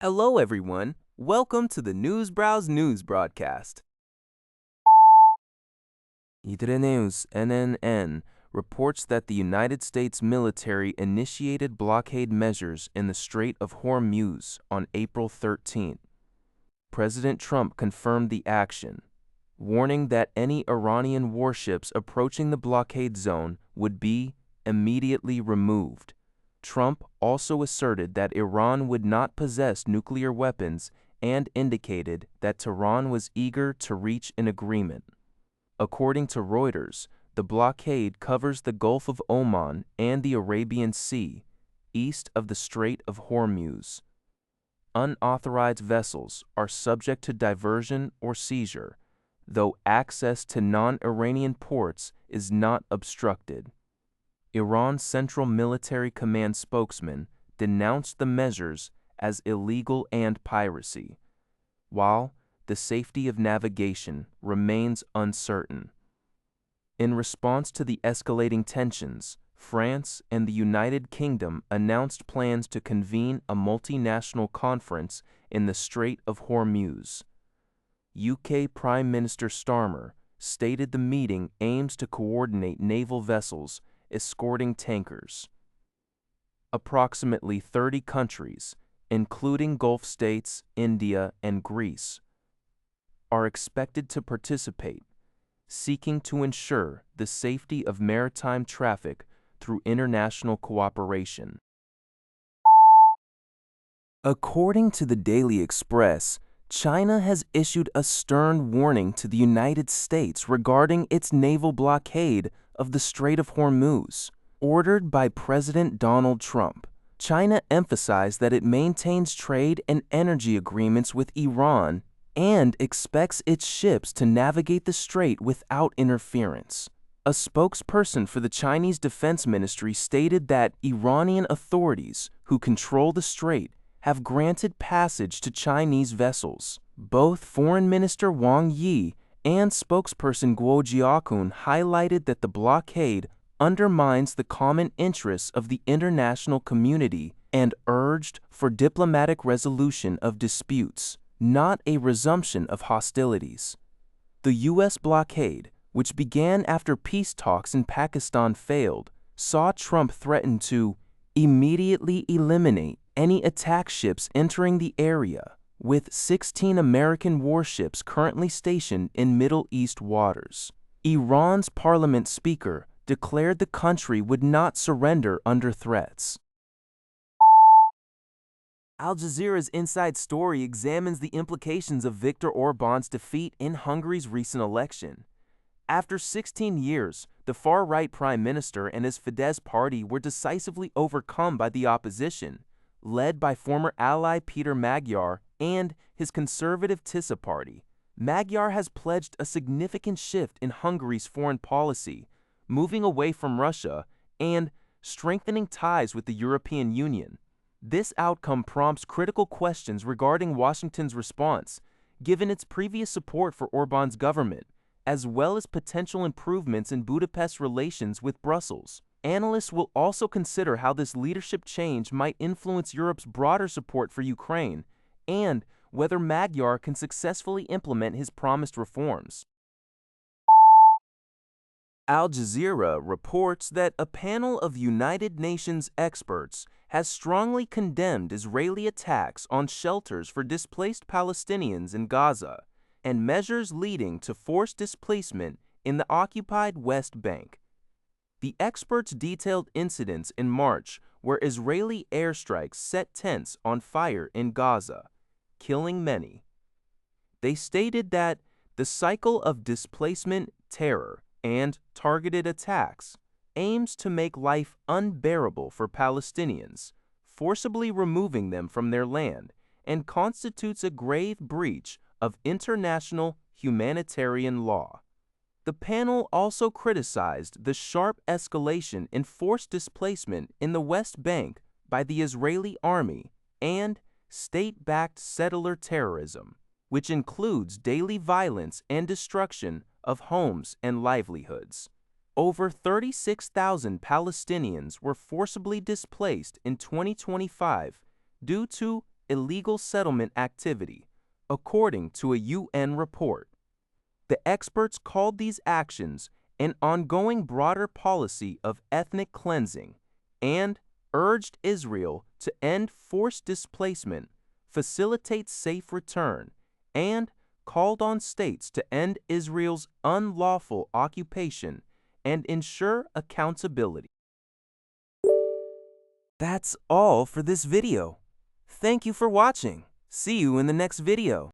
Hello, everyone. Welcome to the Newsbrowse News broadcast. 이들의 News, NNN, reports that the United States military initiated blockade measures in the Strait of Hormuz on April 13. President Trump confirmed the action, warning that any Iranian warships approaching the blockade zone would be immediately removed. Trump also asserted that Iran would not possess nuclear weapons and indicated that Tehran was eager to reach an agreement. According to Reuters, the blockade covers the Gulf of Oman and the Arabian Sea, east of the Strait of Hormuz. Unauthorized vessels are subject to diversion or seizure, though access to non-Iranian ports is not obstructed. Iran's Central Military Command spokesman denounced the measures as illegal and piracy, while the safety of navigation remains uncertain. In response to the escalating tensions, France and the United Kingdom announced plans to convene a multinational conference in the Strait of Hormuz. UK Prime Minister Starmer stated the meeting aims to coordinate naval vessels escorting tankers. Approximately 30 countries, including Gulf states, India, and Greece, are expected to participate, seeking to ensure the safety of maritime traffic through international cooperation. According to the Daily Express, China has issued a stern warning to the United States regarding its naval blockade of the Strait of Hormuz. Ordered by President Donald Trump, China emphasized that it maintains trade and energy agreements with Iran and expects its ships to navigate the strait without interference. A spokesperson for the Chinese Defense Ministry stated that Iranian authorities who control the strait have granted passage to Chinese vessels. Both Foreign Minister Wang Yi and spokesperson Guo Jiakun highlighted that the blockade undermines the common interests of the international community and urged for diplomatic resolution of disputes, not a resumption of hostilities. The U.S. blockade, which began after peace talks in Pakistan failed, saw Trump threaten to immediately eliminate any attack ships entering the area, with 16 American warships currently stationed in Middle East waters. Iran's parliament speaker declared the country would not surrender under threats. Al Jazeera's Inside Story examines the implications of Viktor Orban's defeat in Hungary's recent election. After 16 years, the far-right prime minister and his Fidesz party were decisively overcome by the opposition, led by former ally Peter Magyar and his conservative Tisza party. Magyar has pledged a significant shift in Hungary's foreign policy, moving away from Russia and strengthening ties with the European Union. This outcome prompts critical questions regarding Washington's response, given its previous support for Orban's government, as well as potential improvements in Budapest's relations with Brussels. Analysts will also consider how this leadership change might influence Europe's broader support for Ukraine and whether Magyar can successfully implement his promised reforms. Al Jazeera reports that a panel of United Nations experts has strongly condemned Israeli attacks on shelters for displaced Palestinians in Gaza and measures leading to forced displacement in the occupied West Bank. The experts detailed incidents in March where Israeli airstrikes set tents on fire in Gaza, killing many. They stated that the cycle of displacement, terror, and targeted attacks aims to make life unbearable for Palestinians, forcibly removing them from their land, and constitutes a grave breach of international humanitarian law. The panel also criticized the sharp escalation in forced displacement in the West Bank by the Israeli army and state-backed settler terrorism, which includes daily violence and destruction of homes and livelihoods. Over 36,000 Palestinians were forcibly displaced in 2025 due to illegal settlement activity, according to a UN report. The experts called these actions an ongoing broader policy of ethnic cleansing and urged Israel to end forced displacement, facilitate safe return, and called on states to end Israel's unlawful occupation and ensure accountability. That's all for this video. Thank you for watching. See you in the next video.